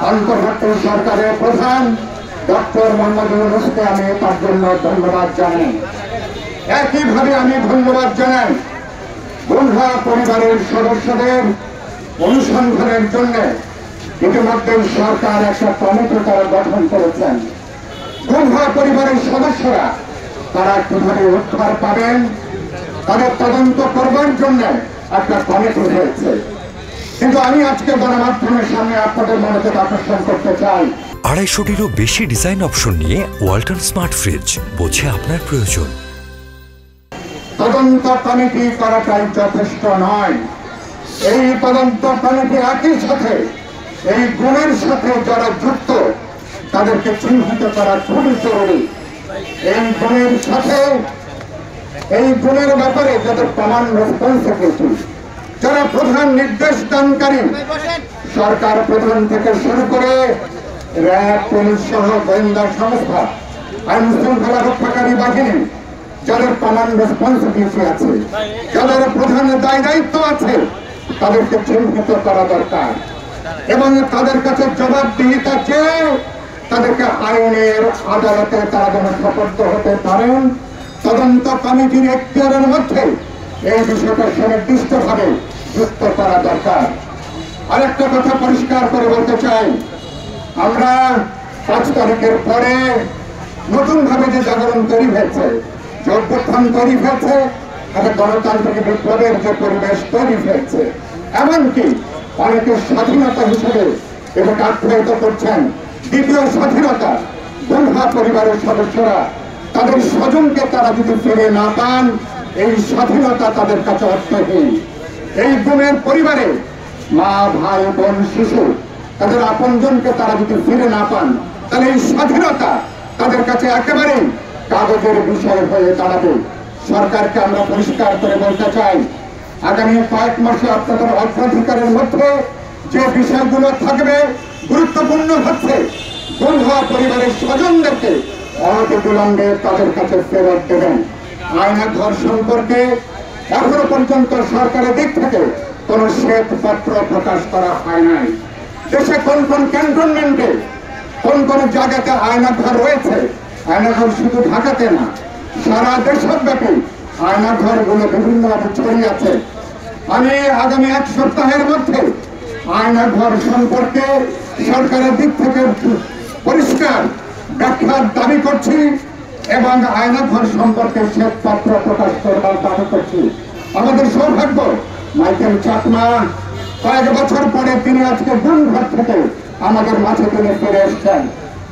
অন্তর্বর্তী সরকারের প্রধান ডক্টর মোহাম্মদ ইউনূসকে আমি তার জন্য ধন্যবাদ জানাই। একইভাবে আমি ধন্যবাদ জানাই গুনহা পরিবারের সদস্যদের অনুসন্ধানের জন্য ইতিমধ্যে সরকার একটা কমিটি তারা গঠন করেছেন। গুনহা পরিবারের সদস্যরা তারা কিভাবে উদ্ধার পাবেন তাদের তদন্ত করবার জন্য একটা কমিটি হয়েছে। কিন্তু আমি আজকে গণমাধ্যমের সামনে আপনাদের মনোযোগ আকর্ষণ করতে চাই, 250-টিরও বেশি ডিজাইন অপশন নিয়ে ওয়ালটন স্মার্ট ফ্রিজ, বোঝে আপনার প্রয়োজন। তদন্ত কমিটি করাটাই যথেষ্ট নয়। এই তদন্ত কমিটি একই সাথে এই গুণের সাথে যারা যুক্ত তাদেরকে চিহ্নিত করা খুবই জরুরি। এই গুণের সাথে এই গুণের ব্যাপারে যাদের প্রমাণ রেসপন্সিবিলিটি, যারা প্রধান নির্দেশ দানকারী সরকার প্রধান থেকে শুরু করে র্যাব, পুলিশ সহ গোয়েন্দা সংস্থা, আইন শৃঙ্খলা রক্ষাকারী বাহিনী, যাদের প্রমাণ রেসপন্সিবিলিটি আছে, যাদের প্রধান দায়িত্ব আছে, তাদেরকে চিহ্নিত করা দরকার এবং তাদের কাছে জবাবদিহিতা চেয়ে তাদেরকে আইনের আদালতে তারা যেন সোপর্দ হতে পারেন। তদন্ত কমিটির এখতিয়ারের মধ্যে এই বিষয়টা সুনির্দিষ্টভাবে যুক্ত করা দরকার। আরেকটা কথা পরিষ্কার করে বলতে চাই, আমরা 5 তারিখের পরে নতুন ভাবে যে জাগরণ তৈরি হয়েছে, যে অভ্যুত্থান তৈরি হয়েছে, একটা গণতান্ত্রিক বিপ্লবের যে পরিবেশ তৈরি হয়েছে, এমনকি অনেকে স্বাধীনতা হিসেবে এটাকে আখ্যায়িত করছেন। দ্বিতীয় স্বাধীনতা, গুনহা পরিবারের সদস্যরা তাদের স্বজনকে তারা যদি ফিরে না পান, এই স্বাধীনতা তাদের কাছে অর্থহীন। এই গুণের পরিবারে মা, ভাই, বোন, শিশু, তাদের আপনজনকে তারা যদি ফিরে না পান, তাহলে এই স্বাধীনতা তাদের কাছে একেবারেই কাগজের বিষয় হয়ে দাঁড়াবে। সরকারকে আমরা পরিষ্কার করে বলতে চাই, আগামী কয়েক মাসে আপনাদের অগ্রাধিকারের মধ্যে যে বিষয়গুলো থাকবে গুরুত্বপূর্ণ হচ্ছে গুনহা পরিবারের স্বজনদেরকে অনতিবিলম্বে তাদের কাছে ফেরত দেবেন। আয়না ঘর সম্পর্কে এখনো পর্যন্ত সরকারের দিক থেকে কোন শ্বেতপত্র প্রকাশ করা হয় নাই। দেশে কোন কোন ক্যান্টনমেন্টে কোন কোন জায়গাতে আয়না ঘর রয়েছে, আয়না ঘর শুধু ঢাকাতে না, সারা দেশব্যাপী আয়না ঘরগুলো বিভিন্নভাবে ছড়িয়ে আছে। আমি আগামী 1 সপ্তাহের মধ্যে আয়না ঘর সম্পর্কে সরকারের দিক থেকে পরিষ্কার ব্যাখ্যার দাবি করছি এবং আয়না ঘর সম্পর্কে শ্বেতপত্র প্রকাশ করবার দাবি করছি। আমাদের সৌভাগ্য, মাইকেল চাকমা কয়েক বছর পরে তিনি আজকে গুনঘর থেকে আমাদের মাঝে তিনি ফিরে এসছেন,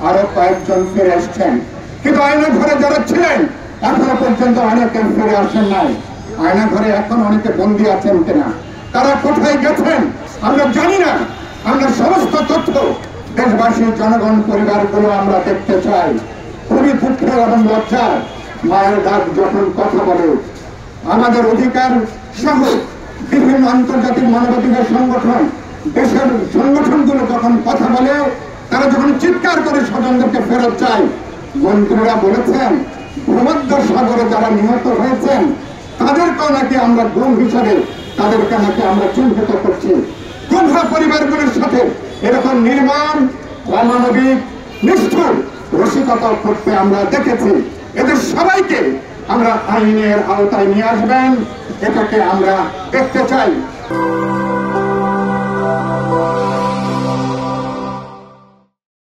আরো কয়েকজন ফিরে এসছেন। কিন্তু আয়না ঘরে যারা ছিলেন এখনো পর্যন্ত অনেকে ফিরে আসেন নাই। আয়না ঘরে এখন অনেকে বন্দী আছেন কিনা, তারা কোথায় গেছেন আমরা জানি না। আমরা সমস্ত তথ্য দেশবাসী, জনগণ, পরিবারগুলো আমরা দেখতে চাই। খুবই দুঃখ এবং লজ্জার মায়ের ডাক যখন কথা বলে, আমাদের অধিকার সহ বিভিন্ন আন্তর্জাতিক মানবাধিকার সংগঠন, দেশের সংগঠনগুলো যখন কথা বলে, তারা যখন চিৎকার করে স্বজনদেরকে ফেরত চায়, মন্ত্রীরা বলেছেন ভূমধ্য সাগরে যারা নিহত হয়েছেন তাদেরকেও নাকি আমরা গুণ হিসাবে তাদেরকে নাকি আমরা চিহ্নিত করছি। গুনহা পরিবারগুলোর সাথে এরকম নির্মম, অমানবিক, নিষ্ঠুর রসিকতা করতে আমরা দেখেছি। এদের সবাইকে আমরা আইনের আওতায় নিয়ে আসবেন, এটাকে আমরা দেখতে চাই।